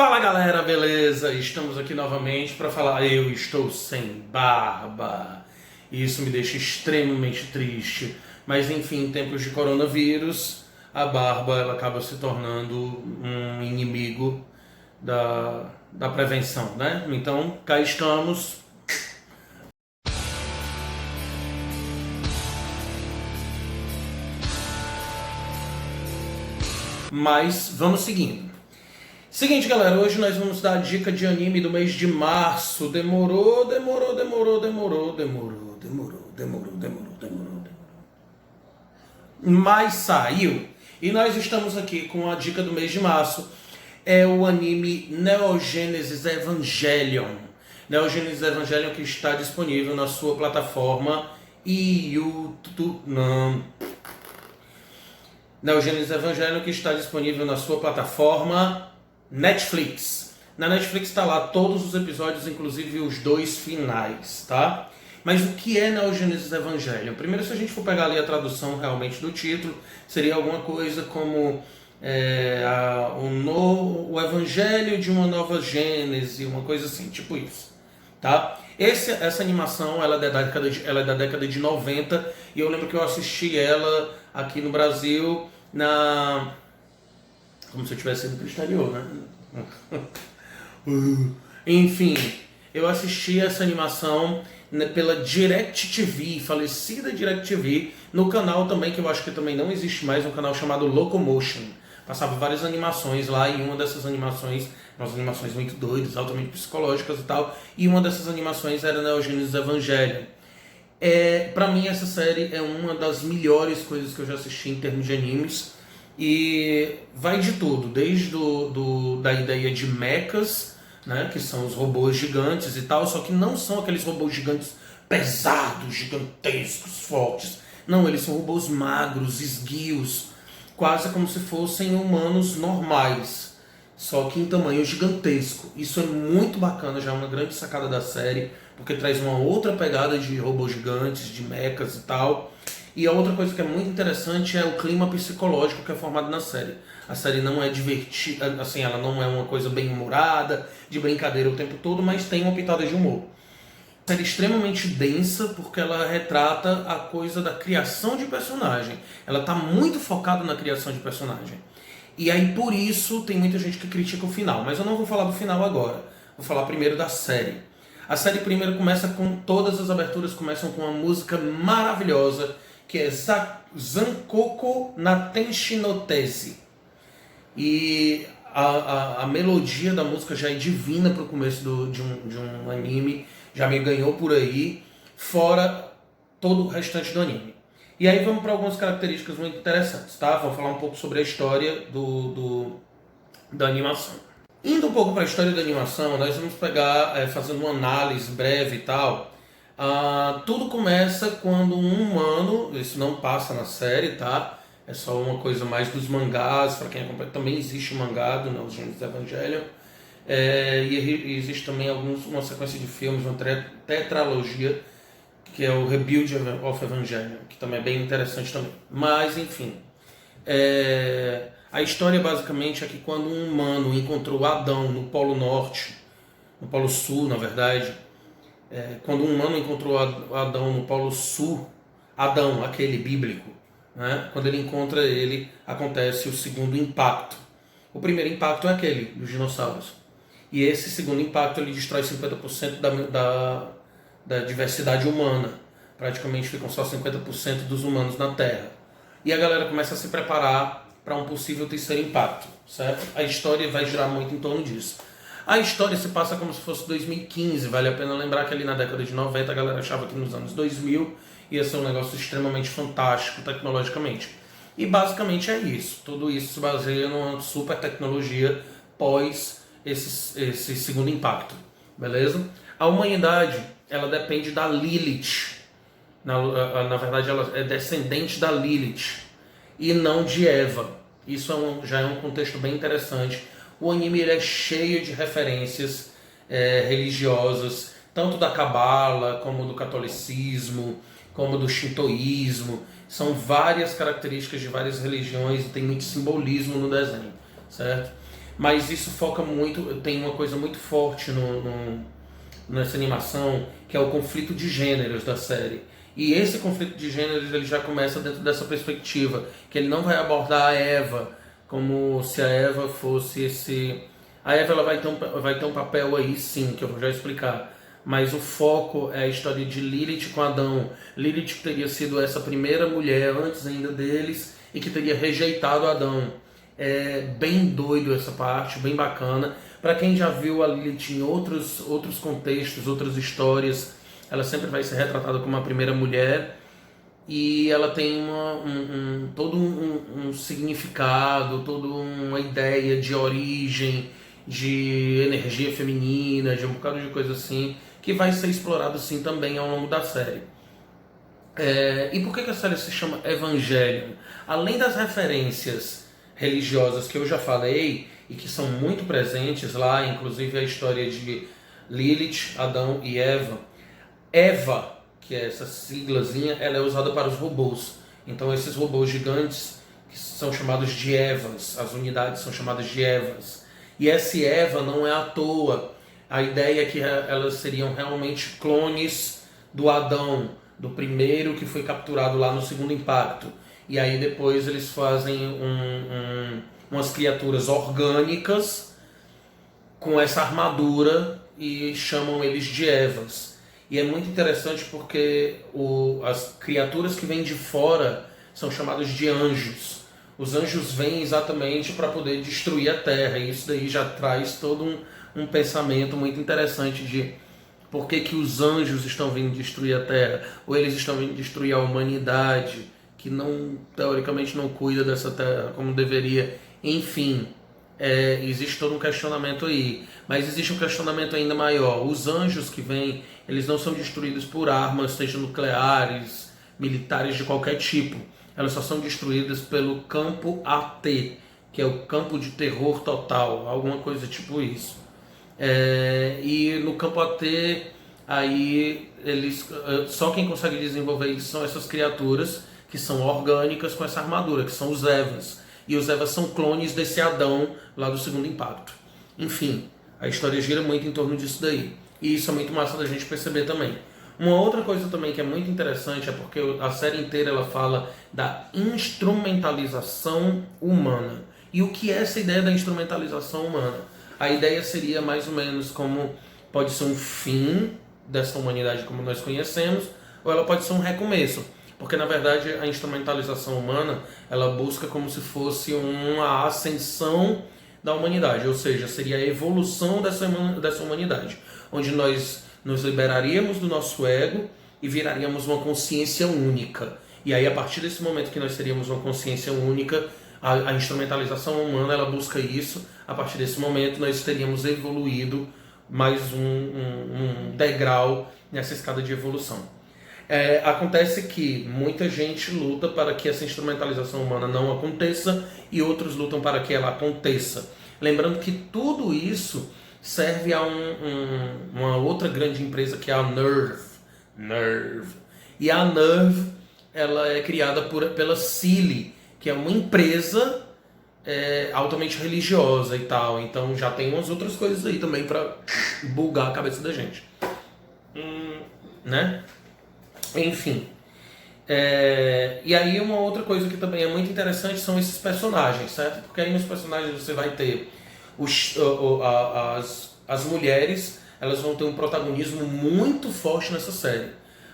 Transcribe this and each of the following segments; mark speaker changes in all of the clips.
Speaker 1: Fala galera, beleza? Estamos aqui novamente para falar. Eu estou sem barba. Isso me deixa extremamente triste. Mas enfim, em tempos de coronavírus, a barba ela acaba se tornando um inimigo da prevenção, né? Então cá estamos. Mas vamos seguindo. Seguinte, galera, hoje nós vamos dar a dica de anime do mês de março. Demorou. Mas saiu. E nós estamos aqui com a dica do mês de março. É o anime Neon Genesis Evangelion. Neon Genesis Evangelion que está disponível na sua plataforma YouTube. Não. Neon Genesis Evangelion que está disponível na sua plataforma Netflix. Na Netflix está lá todos os episódios, inclusive os 2 finais, tá? Mas o que é Neon Genesis Evangelion? Primeiro, se a gente for pegar ali a tradução realmente do título, seria alguma coisa como o Evangelho de uma Nova Gênese, uma coisa assim, tipo isso, tá? Essa animação ela é da década de 90 e eu lembro que eu assisti ela aqui no Brasil como se eu tivesse ido pro exterior, né? Enfim, eu assisti essa animação pela DirecTV, falecida DirecTV, no canal também, que eu acho que também não existe mais, um canal chamado Locomotion. Passava várias animações lá e uma dessas animações, umas animações muito doidas, altamente psicológicas e tal, e uma dessas animaões era Neon Genesis Evangelion. Pra mim essa série é uma das melhores coisas que eu já assisti em termos de animes. E vai de tudo, desde da ideia de mechas, né, que são os robôs gigantes e tal, só que não são aqueles robôs gigantes pesados, gigantescos, fortes. Não, eles são robôs magros, esguios, quase como se fossem humanos normais, só que em tamanho gigantesco. Isso é muito bacana, já é uma grande sacada da série, porque traz uma outra pegada de robôs gigantes, de mechas e tal. E a outra coisa que é muito interessante é o clima psicológico que é formado na série. A série não é divertida, assim, ela não é uma coisa bem humorada, de brincadeira o tempo todo, mas tem uma pitada de humor. A série é extremamente densa porque ela retrata a coisa da criação de personagem. Ela está muito focada na criação de personagem. E aí por isso tem muita gente que critica o final, mas eu não vou falar do final agora. Vou falar primeiro da série. A série primeiro começa com todas as aberturas começam com uma música maravilhosa que é Zankoko na Tenshi no Tese. E a melodia da música já é divina para o começo de um anime, já me ganhou por aí, fora todo o restante do anime. E aí vamos para algumas características muito interessantes, tá? Vou falar um pouco sobre a história da animação. Indo um pouco para a história da animação, nós vamos pegar, fazendo uma análise breve e tal. Tudo começa quando um humano, isso não passa na série, tá? É só uma coisa mais dos mangás, para quem acompanha, também existe o mangá do Neon Genesis Evangelion. E existe também uma sequência de filmes, uma tetralogia, que é o Rebuild of Evangelion, que também é bem interessante também. Mas, enfim, a história basicamente é que quando um humano encontrou Adão no Polo Norte, no Polo Sul, na verdade, quando um humano encontrou Adão no Polo Sul, Adão, aquele bíblico, né? Quando ele encontra ele, acontece o segundo impacto. O primeiro impacto é aquele, dos dinossauros. E esse segundo impacto ele destrói 50% da diversidade humana. Praticamente ficam só 50% dos humanos na Terra. E a galera começa a se preparar para um possível terceiro impacto, certo? A história vai girar muito em torno disso. A história se passa como se fosse 2015, vale a pena lembrar que ali na década de 90 a galera achava que nos anos 2000 ia ser um negócio extremamente fantástico tecnologicamente. E basicamente é isso, tudo isso se baseia numa super tecnologia pós esse segundo impacto, beleza? A humanidade, ela depende da Lilith, na verdade ela é descendente da Lilith e não de Eva. Isso já é um contexto bem interessante. O anime ele é cheio de referências religiosas, tanto da Cabala, como do catolicismo, como do shintoísmo. São várias características de várias religiões e tem muito simbolismo no desenho, certo? mas isso foca muito, tem uma coisa muito forte nessa animação, que é o conflito de gêneros da série. E esse conflito de gêneros ele já começa dentro dessa perspectiva, que ele não vai abordar a Eva como se a Eva fosse esse... A Eva ela vai ter um papel aí sim, que eu vou já explicar. Mas o foco é a história de Lilith com Adão. Lilith que teria sido essa primeira mulher antes ainda deles e que teria rejeitado Adão. É bem doido essa parte, bem bacana. Para quem já viu a Lilith em outros contextos, outras histórias, ela sempre vai ser retratada como a primeira mulher e ela tem todo um significado, toda uma ideia de origem, de energia feminina, de um bocado de coisa assim, que vai ser explorado sim também ao longo da série. E por que a série se chama Evangelion? Além das referências religiosas que eu já falei e que são muito presentes lá, inclusive a história de Lilith, Adão e Eva. Eva, que é essa siglazinha, ela é usada para os robôs. Então esses robôs gigantes que são chamados de Evas, as unidades são chamadas de Evas. E esse Eva não é à toa. A ideia é que elas seriam realmente clones do Adão, do primeiro que foi capturado lá no segundo impacto. E aí depois eles fazem umas criaturas orgânicas com essa armadura e chamam eles de Evas. E é muito interessante porque as criaturas que vêm de fora são chamadas de anjos. Os anjos vêm exatamente para poder destruir a Terra. E isso daí já traz todo um pensamento muito interessante de por que os anjos estão vindo destruir a Terra. Ou eles estão vindo destruir a humanidade, que teoricamente não cuida dessa Terra como deveria. Enfim, existe todo um questionamento aí. Mas existe um questionamento ainda maior. Os anjos que vêm, eles não são destruídos por armas, seja nucleares, militares de qualquer tipo. Elas só são destruídas pelo campo AT, que é o campo de terror total, alguma coisa tipo isso. E no campo AT, aí só quem consegue desenvolver isso são essas criaturas que são orgânicas com essa armadura, que são os Evas. E os Evas são clones desse Adão lá do segundo impacto. Enfim, a história gira muito em torno disso daí. E isso é muito massa da gente perceber também. Uma outra coisa também que é muito interessante é porque a série inteira ela fala da instrumentalização humana. E o que é essa ideia da instrumentalização humana? A ideia seria mais ou menos como pode ser um fim dessa humanidade como nós conhecemos, ou ela pode ser um recomeço. Porque na verdade a instrumentalização humana ela busca como se fosse uma ascensão da humanidade, ou seja, seria a evolução dessa humanidade, onde nós nos liberaríamos do nosso ego e viraríamos uma consciência única. E aí a partir desse momento que nós seríamos uma consciência única, a instrumentalização humana ela busca isso. A partir desse momento nós teríamos evoluído mais um degrau nessa escada de evolução. Acontece que muita gente luta para que essa instrumentalização humana não aconteça e outros lutam para que ela aconteça. Lembrando que tudo isso serve a uma outra grande empresa que é a Nerve. E a Nerve ela é criada pela Silly, que é uma empresa altamente religiosa e tal. Então já tem umas outras coisas aí também para bugar a cabeça da gente. Né? Enfim. E aí uma outra coisa que também é muito interessante são esses personagens, certo? Porque aí nos personagens você vai ter as mulheres, elas vão ter um protagonismo muito forte nessa série.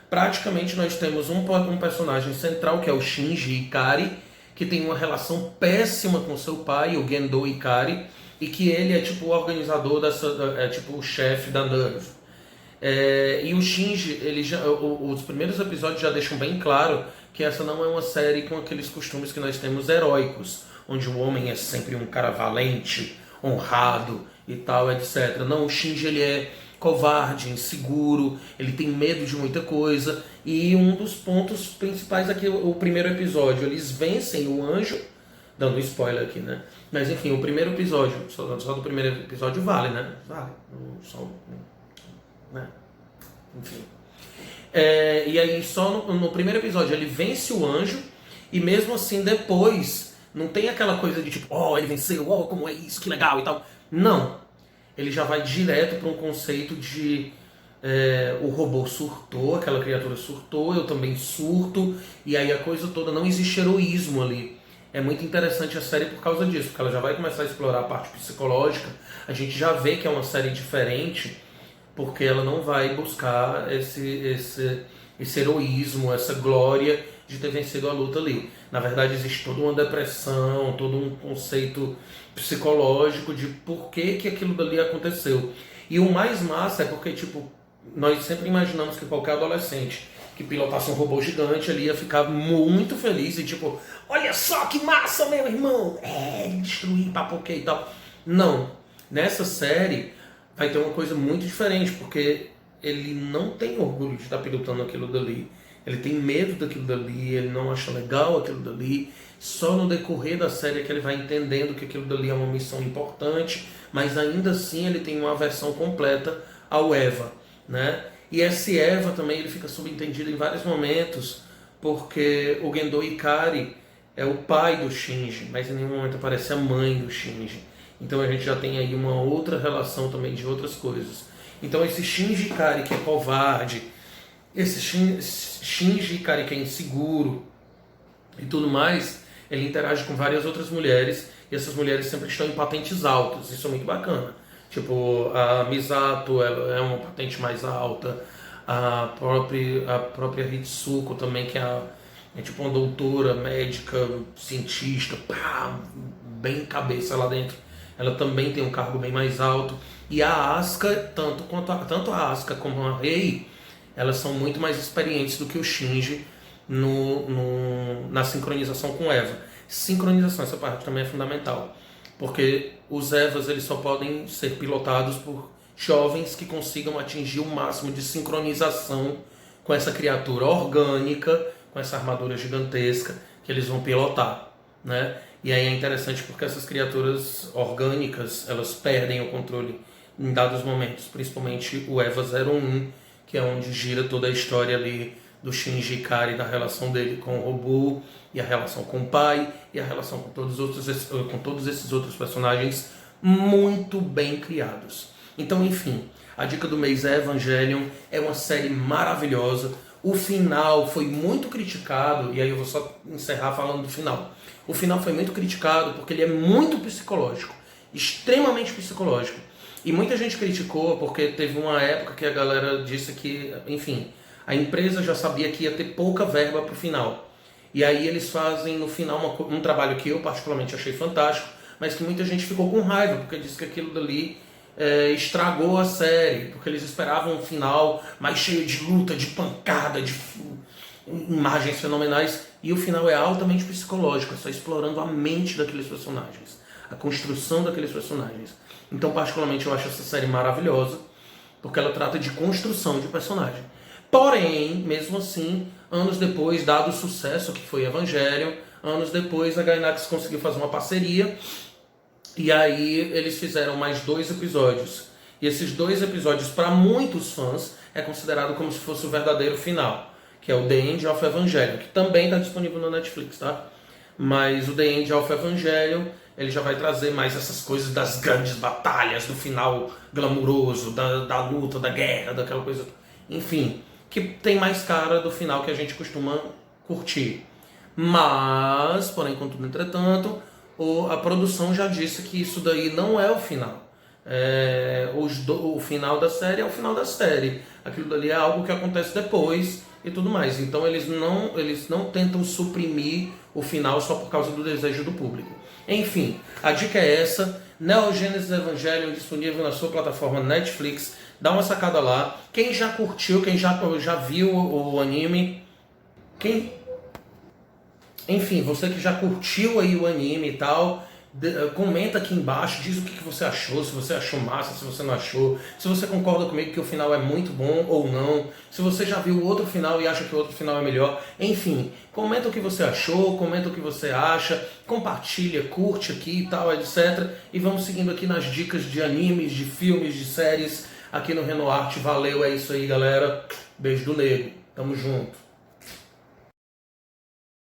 Speaker 1: Praticamente nós temos um personagem central que é o Shinji Ikari, que tem uma relação péssima com seu pai, o Gendo Ikari, e que ele é tipo o organizador tipo o chefe da Nerve. E o Shinji, os primeiros episódios já deixam bem claro que essa não é uma série com aqueles costumes que nós temos heróicos, onde o homem é sempre um cara valente, honrado e tal, etc. Não, o Shinji ele é covarde, inseguro, ele tem medo de muita coisa. E um dos pontos principais aqui, o primeiro episódio, eles vencem o anjo, dando spoiler aqui, né? Mas enfim, o primeiro episódio, só do primeiro episódio vale, né? Vale. Né? Enfim. E aí só no primeiro episódio ele vence o anjo e mesmo assim depois Não tem aquela coisa de tipo, oh, ele venceu, oh, como é isso, que legal e tal. Não. Ele já vai direto para um conceito de o robô surtou, aquela criatura surtou, eu também surto, e aí a coisa toda, não existe heroísmo ali. É muito interessante a série por causa disso, porque ela já vai começar a explorar a parte psicológica. A gente já vê que é uma série diferente, porque ela não vai buscar esse heroísmo, essa glória de ter vencido a luta ali. Na verdade, existe toda uma depressão, todo um conceito psicológico de por que aquilo dali aconteceu. E o mais massa é porque, tipo, nós sempre imaginamos que qualquer adolescente que pilotasse um robô gigante ali ia ficar muito feliz e tipo, olha só que massa, meu irmão! Destruir, papoquê e tal. Não. Nessa série vai ter uma coisa muito diferente, porque ele não tem orgulho de estar pilotando aquilo dali. Ele tem medo daquilo dali, ele não acha legal aquilo dali. Só no decorrer da série é que ele vai entendendo que aquilo dali é uma missão importante, mas ainda assim ele tem uma aversão completa ao Eva, né? E esse Eva também ele fica subentendido em vários momentos, porque o Gendo Ikari é o pai do Shinji, mas em nenhum momento aparece a mãe do Shinji. Então a gente já tem aí uma outra relação também de outras coisas. Então esse Shinji Ikari que é covarde, esse Shinji Ikari que é inseguro e tudo mais, ele interage com várias outras mulheres, e essas mulheres sempre estão em patentes altas, isso é muito bacana. Tipo, a Misato ela é uma patente mais alta, a própria Hitsuko também, que é tipo uma doutora, médica, cientista, pá, bem cabeça lá dentro. Ela também tem um cargo bem mais alto. E a Asuka, tanto a Asuka como a Rei, elas são muito mais experientes do que o Shinji na sincronização com Eva. Sincronização, essa parte também é fundamental. Porque os Evas eles só podem ser pilotados por jovens que consigam atingir o máximo de sincronização com essa criatura orgânica, com essa armadura gigantesca que eles vão pilotar, né? E aí é interessante porque essas criaturas orgânicas, elas perdem o controle em dados momentos, principalmente o Eva 01, que é onde gira toda a história ali do Shinji Ikari, da relação dele com o robô, e a relação com o pai, e a relação com todos esses outros personagens muito bem criados. Então, enfim, a dica do mês é Evangelion, é uma série maravilhosa. O final foi muito criticado, e aí eu vou só encerrar falando do final. O final foi muito criticado porque ele é muito psicológico, extremamente psicológico. E muita gente criticou porque teve uma época que a galera disse que, enfim, a empresa já sabia que ia ter pouca verba para o final. E aí eles fazem no final um trabalho que eu particularmente achei fantástico, mas que muita gente ficou com raiva, porque disse que aquilo dali estragou a série, porque eles esperavam um final mais cheio de luta, de pancada, de imagens fenomenais, e o final é altamente psicológico, é só explorando a mente daqueles personagens, a construção daqueles personagens. Então, particularmente, eu acho essa série maravilhosa, porque ela trata de construção de personagem. Porém, mesmo assim, anos depois, dado o sucesso que foi Evangelion, anos depois a Gainax conseguiu fazer uma parceria, e aí eles fizeram mais 2 episódios. E esses 2 episódios, para muitos fãs, é considerado como se fosse o verdadeiro final, que é o The End of Evangelion, que também está disponível no Netflix, tá? Mas o The End of Evangelion, ele já vai trazer mais essas coisas das grandes batalhas, do final glamuroso, da luta, da guerra, daquela coisa. Enfim, que tem mais cara do final que a gente costuma curtir. Mas, porém, contudo, entretanto, a produção já disse que isso daí não é o final. O final da série é o final da série. Aquilo dali é algo que acontece depois e tudo mais. Então eles não tentam suprimir o final só por causa do desejo do público. Enfim, a dica é essa. Neo Genesis Evangelion disponível na sua plataforma Netflix. Dá uma sacada lá. Quem já curtiu, quem já viu o anime, enfim, você que já curtiu aí o anime e tal, comenta aqui embaixo, diz o que você achou, se você achou massa, se você não achou, se você concorda comigo que o final é muito bom ou não, se você já viu o outro final e acha que o outro final é melhor. Enfim, comenta o que você achou, comenta o que você acha, compartilha, curte aqui e tal, etc. E vamos seguindo aqui nas dicas de animes, de filmes, de séries aqui no Renoarte. Valeu, é isso aí, galera. Beijo do Nego. Tamo junto.